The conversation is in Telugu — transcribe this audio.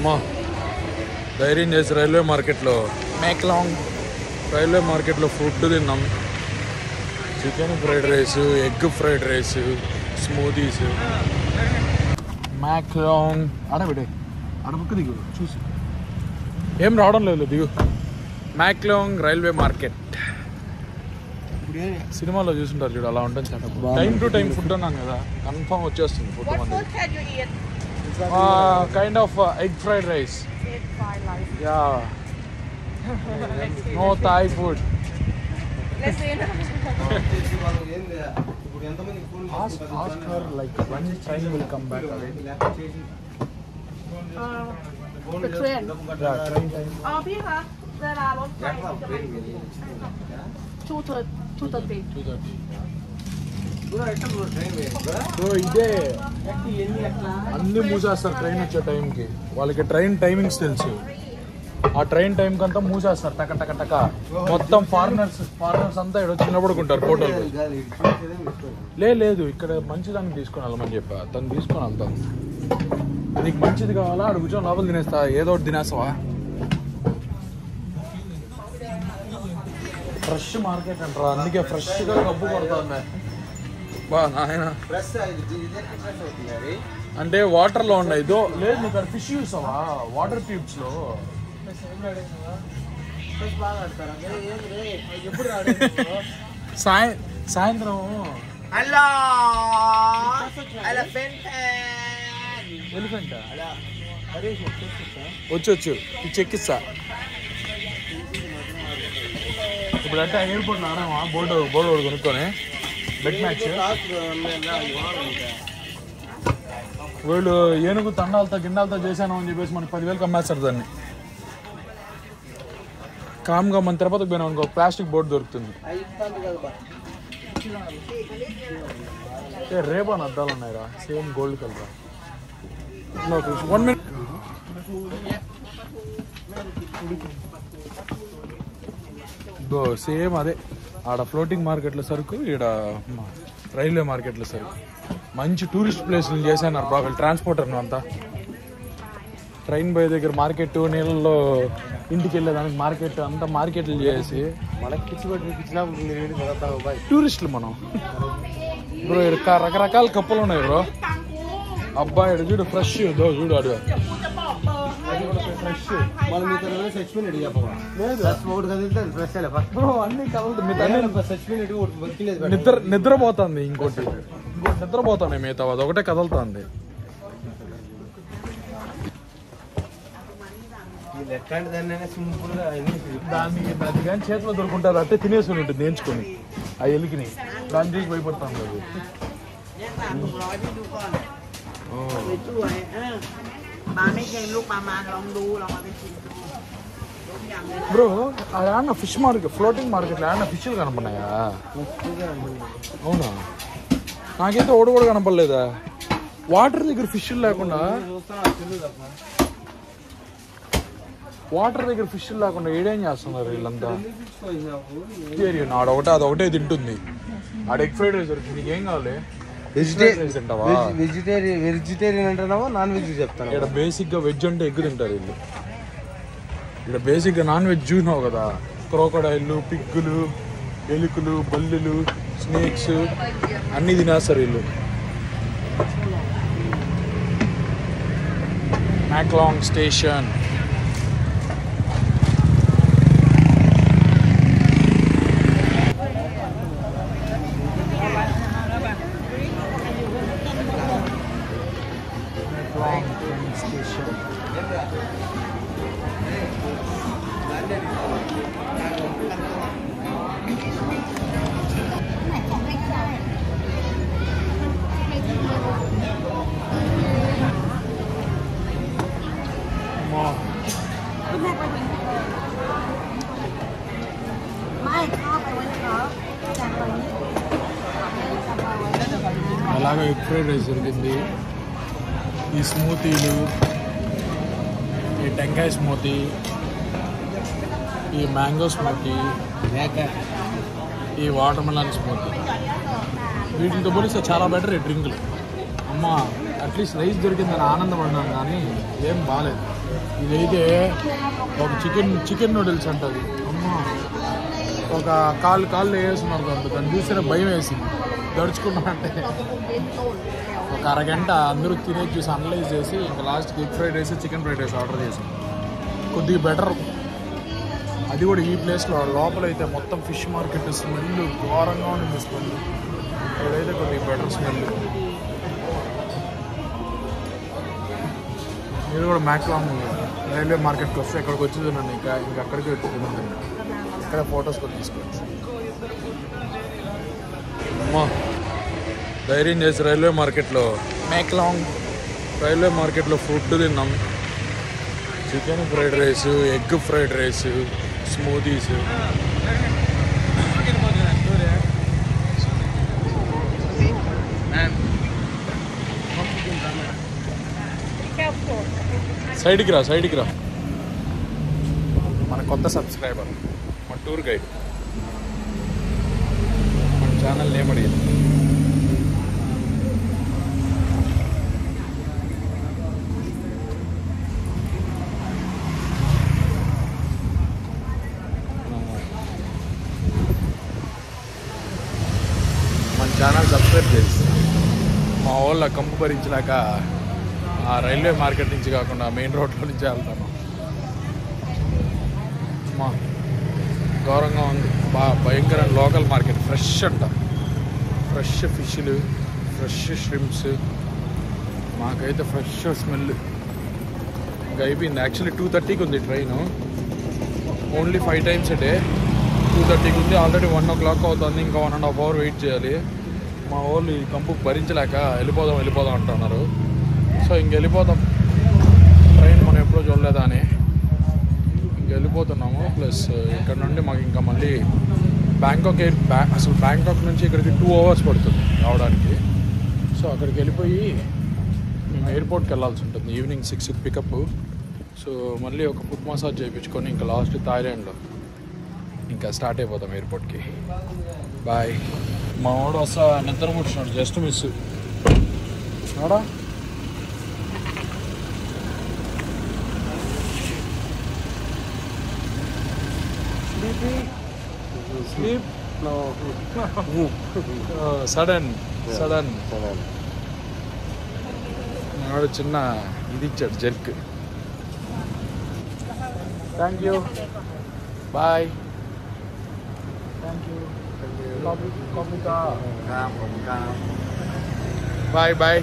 అమ్మా ధైర్యం చేసి రైల్వే మార్కెట్లో మేక్లాంగ్ రైల్వే మార్కెట్లో ఫుడ్ తిన్నాం. Chicken fried rice, egg fried rice, smoothies. Maeklong ఆడబిడే ఆడబుక్ దిగు చూసి ఏం రావడం లేదు దిగు. మేక్లాంగ్ రైల్వే మార్కెట్ సినిమాలో చూసుంటారు చూడు, అలా ఉంటుంది sir. Time to time food అన్నాను కదా, కన్ఫర్మ్ వచ్చేస్తుంది food. Kind of egg fried rice. Yeah no Thai food. Ask her like when train will come back again. The train. Yeah, train time. พี่คะเวลารถไฟ2:30. So ఇదే అన్ని మూసేస్తారు ట్రైన్ వచ్చే టైంకి. వాళ్ళకి ట్రైన్ టైమింగ్స్ తెలుసు. ఆ ట్రైన్ టైంకి అంతా మూసేస్తారు టక టక టక. మొత్తం ఫారినర్స్ అంతా ఇక్కడ వచ్చి నిలబడుకుంటారు ఫోటోలు. లేదు ఇక్కడ మంచిదాన్ని తీసుకొని వెళ్ళమని చెప్పా. తను తీసుకొని వెళ్తాం. నీకు మంచిది కావాలా, అక్కడ కూర్చొని లోపల తినేస్తా, ఏదో ఒకటి తినేస్తావా. ఫ్రెష్ మార్కెట్ అంటారా, అందుకే ఫ్రెష్గా కప్పు కొడతా. బా నాయన అంటే వాటర్లో ఉన్నాయి. ఇదో లేదు నువ్వు ఇక్కడ ఫిష్ చూసావా వాటర్ ట్యూబ్స్లో. సాయంత్రం ఎలిఫెంటా వచ్చు చెక్కిస్తా. ఇప్పుడు అంటే ఎయిర్పోర్ట్లో ఆడామా బోర్డు కొనుక్కొని బెట్ మ్యాచ్. వీళ్ళు ఏనుగు తండాలతో గిన్నెలతో చేశాను అని చెప్పేసి మనకి 10,000 అమ్మేస్తారు దాన్ని. కామ్గా మన తిరుపతికి పోయినా అనుకో ప్లాస్టిక్ బోర్డు దొరుకుతుంది. రేబాన్ అద్దాలు ఉన్నాయిరా, same gold colour. 1 minute. Same అదే ఆడ ఫ్లోటింగ్ మార్కెట్లో సరుకు, ఈడ రైల్వే మార్కెట్లో సరుకు. మంచి టూరిస్ట్ ప్లేస్లు చేశాను బాగా ట్రాన్స్పోర్టర్ను అంతా. ట్రైన్ పోయే దగ్గర మార్కెట్, నీళ్ళలో ఇంటికి వెళ్ళేదానికి మార్కెట్ అంతా మార్కెట్లు చేసి టూరిస్టులు మనం. బ్రో రకరకాల కప్పులు ఉన్నాయి బ్రో. అబ్బాయి చూడు ఫ్రెష్ చూడు అడు ఫ్రెష్. నిద్రపోతుంది. ఇంకోటి నిద్రపోతాను మిగతా అది ఒకటే కదులుతుంది. దాన్ని కానీ చేతిలో దొరుకుంటారు అంటే తినేసుకుని ఉంటుంది నేర్చుకొని ఆ ఎలికిని. దాని తీసి భయపడతాను అది. బ్రో ఆడ ఫిష్ మార్కెట్, ఫ్లోటింగ్ మార్కెట్లో ఆడ ఫిష్లు కనపడినాయా? అవునా, నాకైతే ఓడి కూడా కనపడలేదా. వాటర్ దగ్గర ఫిష్లు లేకుండా ఏడేం చేస్తున్నారు వీళ్ళంతా. ఆడొకటే అదొకటే తింటుంది. ఆడ ఎగ్ ఫ్రైడ్ రైస్ దొరుకుతుంది. నీకేం కావాలి? వెజిటేరియన్ అంటున్నావా నాన్ వెజ్ చెప్తాను. ఇక్కడ బేసిక్ గా వెజ్ అంటే ఎగ్ తింటారు వీళ్ళు. ఇక్కడ బేసిక్ గా నాన్ వెజ్ చూసినావు కదా, క్రోకడైళ్ళు, పిగ్గులు, ఎలుకలు, బల్లులు, స్నేక్స్ అన్నీ తినేస్తారు వీళ్ళు. మేక్లాంగ్ స్టేషన్. అలాగే ఎగ్ ఫ్రైడ్ రైస్ దొరికింది. ఈ స్మూతీలు, ఈ టెంకాయ స్మూతీ, ఈ మ్యాంగో స్మూతీ, ఈ వాటర్ మెలన్ స్మూతీ. వీటితో పోలిస్తే చాలా బెటర్ ఈ డ్రింకులు. అమ్మ అట్లీస్ట్ రైస్ దొరికిందని ఆనందపడ్డాను కానీ ఏం బాగాలేదు. ఇదైతే ఒక చికెన్ నూడిల్స్ అంటది అమ్మా. ఒక కాళ్ళు వేస్తున్నారు దాంట్లో. దాన్ని చూస్తేనే భయం వేసింది. దడుచుకున్నా అంటే ఒక అరగంట అందరూ తినేసి చూసి అనలైజ్ చేసి ఇంకా లాస్ట్కి egg fried rice chicken fried rice order చేసాం. కొద్దిగా బెటర్. అది కూడా ఈ ప్లేస్లో లోపలైతే మొత్తం ఫిష్ మార్కెట్ స్మెల్ ఘోరంగా ఉంటుంది. స్మెల్ ఇక్కడైతే కొద్దిగా బెటర్ స్మెల్. మీరు కూడా మ్యాక్లాంగ్ రైల్వే మార్కెట్కి వస్తే ఎక్కడికి వచ్చేది నన్ను ఇంకా అక్కడికి వచ్చేది. ఇక్కడ ఫొటోస్ కూడా తీసుకోవచ్చు. అమ్మా ధైర్యం చేసి రైల్వే మార్కెట్లో మ్యాక్లాంగ్ రైల్వే మార్కెట్లో ఫుడ్ తిన్నాం. Chicken fried rice, egg fried rice, smoothies. సైడ్కి రా. మన కొత్త సబ్స్క్రైబర్, మన టూర్ గైడ్, మన ఛానల్ నేమ్ అడిగింది. మన ఛానల్ సబ్స్క్రైబ్ చేసి మా వాళ్ళ కంపు భరించలేక ఆ రైల్వే మార్కెట్ నుంచి కాకుండా మెయిన్ రోడ్లో నుంచి వెళ్తాను. మా ఘోరంగా ఉంది. భయంకరమైన లోకల్ మార్కెట్. ఫ్రెష్ అంట, ఫ్రెష్ ఫిష్లు, ఫ్రెష్ ష్రింప్స్. మాకైతే ఫ్రెష్ స్మెల్. ఇంకా అయిపోయింది. యాక్చువల్లీ 2:30కి ఉంది train. Only 5 times a day. 2:30కి ఉంది. ఆల్రెడీ 1 o'clock అవుతుంది. ఇంకా 1.5 hours వెయిట్ చేయాలి. మా వాళ్ళు ఈ కంపు భరించలేక వెళ్ళిపోదాం అంటున్నారు. సో ఇంక వెళ్ళిపోతాం. ట్రైన్ మనం ఎప్పుడో చూడలేదా అని వెళ్ళిపోతున్నాము. ప్లస్ ఇక్కడ నుండి మాకు ఇంకా మళ్ళీ బ్యాంకాక్ నుంచి ఇక్కడికి 2 hours పడుతుంది రావడానికి. సో అక్కడికి వెళ్ళిపోయి మేము ఎయిర్పోర్ట్కి వెళ్ళాల్సి ఉంటుంది. ఈవినింగ్ 6కి పికప్. సో మళ్ళీ ఒక ఫుట్ మసాజ్ చేయించుకొని ఇంకా లాస్ట్ థాయిలాండ్లో ఇంకా స్టార్ట్ అయిపోతాం ఎయిర్పోర్ట్కి. బాయ్. మా వాడు వస్తా నిద్ర కూర్చున్నాడు. జస్ట్ మిస్ ఆడా. Sleep? No. Sudden. వాడు చిన్న ఇది ఇచ్చాడు, jerk. Thank you. Bye. Thank you. Coffee కా. బాయ్.